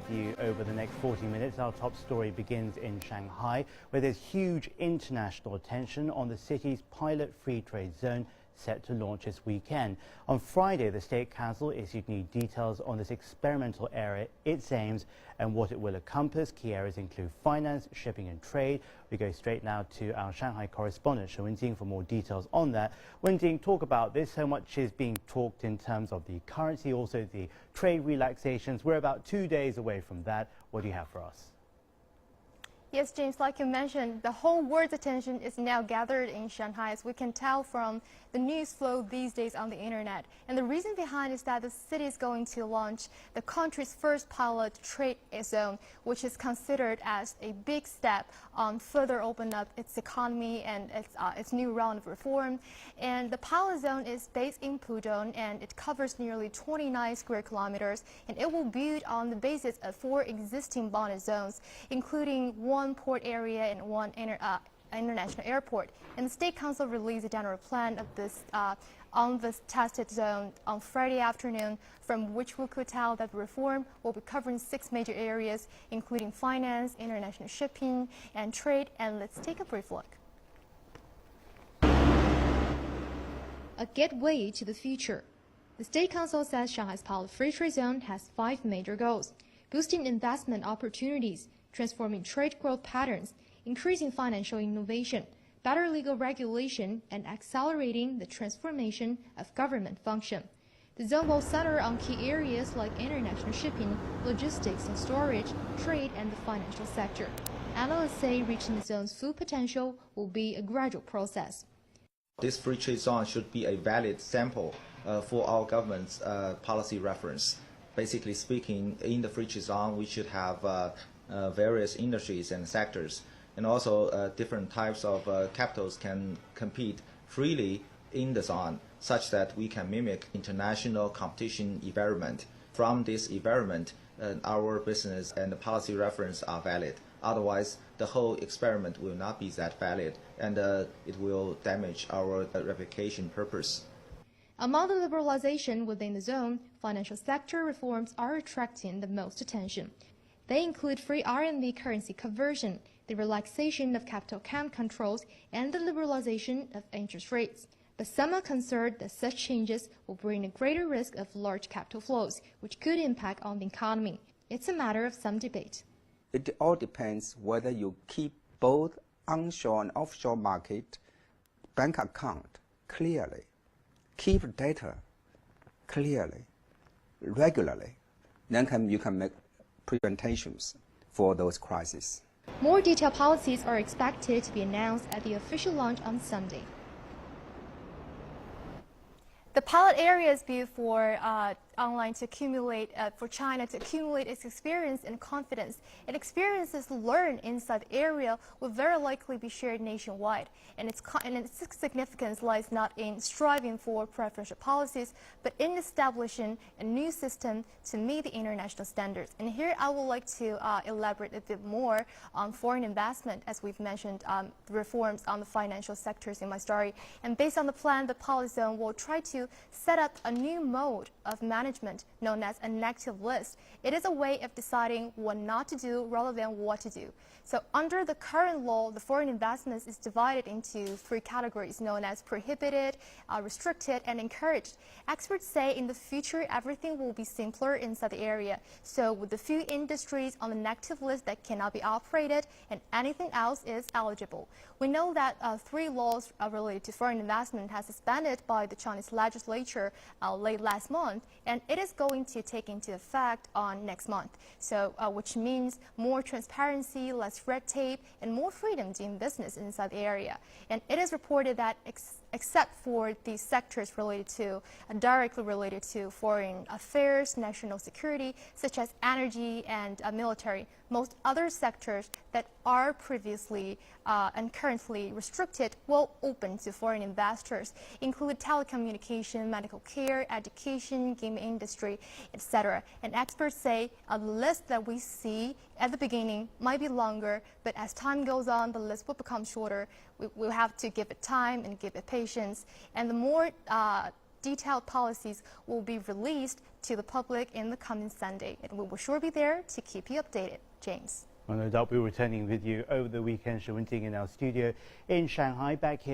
you over the next 40 minutes. Our top story begins in Shanghai, where there's huge international attention on the city's pilot free trade zone set to launch this weekend. On Friday, the State Council issued new details on this experimental area, its aims and what it will encompass. Key areas include finance, shipping and trade. We go straight now to our Shanghai correspondent, Shen Wenjing, for more details on that. Wenjing, talk about this. So much is being talked in terms of the currency, also the trade relaxations. We're about 2 days away from that. What do you have for us? Yes, James, like you mentioned, the whole world's attention is now gathered in Shanghai, as we can tell from the news flow these days on the internet. And the reason behind is that the city is going to launch the country's first pilot trade zone, which is considered as a big step on further open up its economy and its new round of reform. And the pilot zone is based in Pudong, and it covers nearly 29 square kilometers, and it will build on the basis of 4 existing bonded zones, including one port area and one international airport. And the State Council released a general plan of this on this tested zone on Friday afternoon, from which we could tell that the reform will be covering 6 major areas, including finance, international shipping, and trade. And let's take a brief look. A gateway to the future. The State Council says Shanghai's pilot free trade zone has 5 major goals: boosting investment opportunities, transforming trade growth patterns, increasing financial innovation, better legal regulation, and accelerating the transformation of government function. The zone will center on key areas like international shipping, logistics and storage, trade, and the financial sector. Analysts say reaching the zone's full potential will be a gradual process. This free trade zone should be a valid sample for our government's policy reference. Basically speaking, in the free trade zone, we should have various industries and sectors, and also different types of capitals can compete freely in the zone, such that we can mimic international competition environment. From this environment, our business and the policy reference are valid. Otherwise, the whole experiment will not be that valid, and it will damage our replication purpose. Among the liberalization within the zone, financial sector reforms are attracting the most attention. They include free RMB currency conversion, the relaxation of capital account controls, and the liberalization of interest rates. But some are concerned that such changes will bring a greater risk of large capital flows, which could impact on the economy. It's a matter of some debate. It all depends whether you keep both onshore and offshore market bank account clearly, keep data clearly, regularly. Then you can make preventations for those crises. More detailed policies are expected to be announced at the official launch on Sunday. The pilot area is built for for China to accumulate its experience and confidence. And experiences learned inside the area will very likely be shared nationwide. And its significance lies not in striving for preferential policies, but in establishing a new system to meet the international standards. And here I would like to elaborate a bit more on foreign investment, as we've mentioned the reforms on the financial sectors in my story. And based on the plan, the policy zone will try to set up a new mode of management known as an active list. It is a way of deciding what not to do rather than what to do. So under the current law, the foreign investments is divided into 3 categories known as prohibited, restricted, and encouraged. Experts say in the future everything will be simpler inside the area. So with the few industries on the negative list that cannot be operated, and anything else is eligible. We know that 3 laws related to foreign investment has suspended by the Chinese legislature late last month, and it is going to take into effect on next month. So which means more transparency, less red tape, and more freedom doing business inside the area. And it is reported that except for the sectors directly related to foreign affairs, national security, such as energy and military, most other sectors that are previously and currently restricted will open to foreign investors, include telecommunication, medical care, education, game industry, etc. And experts say a list that we see at the beginning might be longer, but as time goes on, the list will become shorter. We'll have to give it time and give it patience. And the more detailed policies will be released to the public in the coming Sunday. And we will sure be there to keep you updated. James. Well, no doubt we'll be returning with you over the weekend. Wen Jing in our studio in Shanghai. Back here.